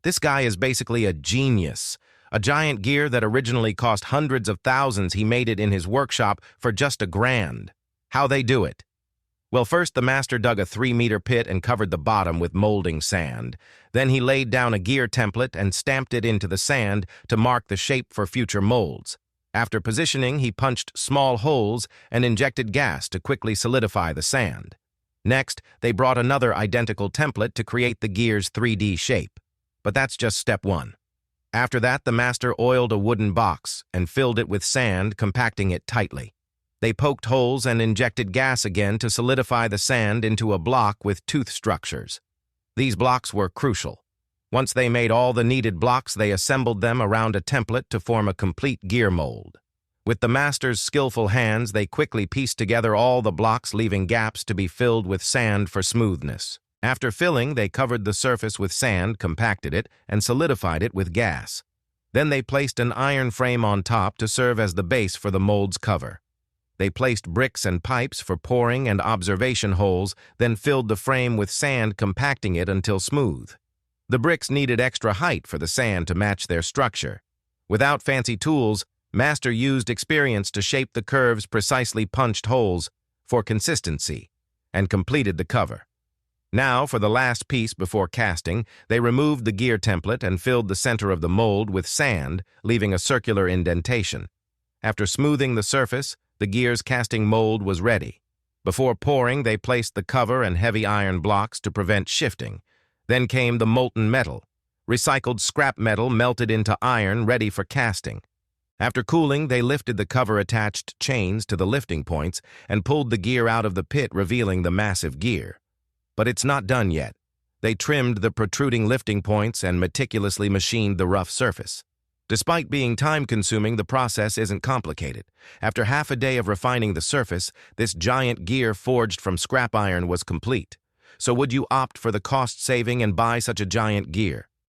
This guy is basically a genius. A giant gear that originally cost hundreds of thousands, he made it in his workshop for just $1,000. How they do it? Well, first the master dug a 3-meter pit and covered the bottom with molding sand. Then he laid down a gear template and stamped it into the sand to mark the shape for future molds. After positioning, he punched small holes and injected gas to quickly solidify the sand. Next, they brought another identical template to create the gear's 3D shape. But that's just step one. After that, the master oiled a wooden box and filled it with sand, compacting it tightly. They poked holes and injected gas again to solidify the sand into a block with tooth structures. These blocks were crucial. Once they made all the needed blocks, they assembled them around a template to form a complete gear mold. With the master's skillful hands, they quickly pieced together all the blocks, leaving gaps to be filled with sand for smoothness. After filling, they covered the surface with sand, compacted it, and solidified it with gas. Then they placed an iron frame on top to serve as the base for the mold's cover. They placed bricks and pipes for pouring and observation holes, then filled the frame with sand, compacting it until smooth. The bricks needed extra height for the sand to match their structure. Without fancy tools, Master used experience to shape the curves, precisely punched holes for consistency, and completed the cover. Now, for the last piece before casting, they removed the gear template and filled the center of the mold with sand, leaving a circular indentation. After smoothing the surface, the gear's casting mold was ready. Before pouring, they placed the cover and heavy iron blocks to prevent shifting. Then came the molten metal, recycled scrap metal melted into iron, ready for casting. After cooling, they lifted the cover-attached chains to the lifting points and pulled the gear out of the pit, revealing the massive gear. But it's not done yet. They trimmed the protruding lifting points and meticulously machined the rough surface. Despite being time-consuming, the process isn't complicated. After half a day of refining the surface, this giant gear forged from scrap iron was complete. So would you opt for the cost saving and buy such a giant gear?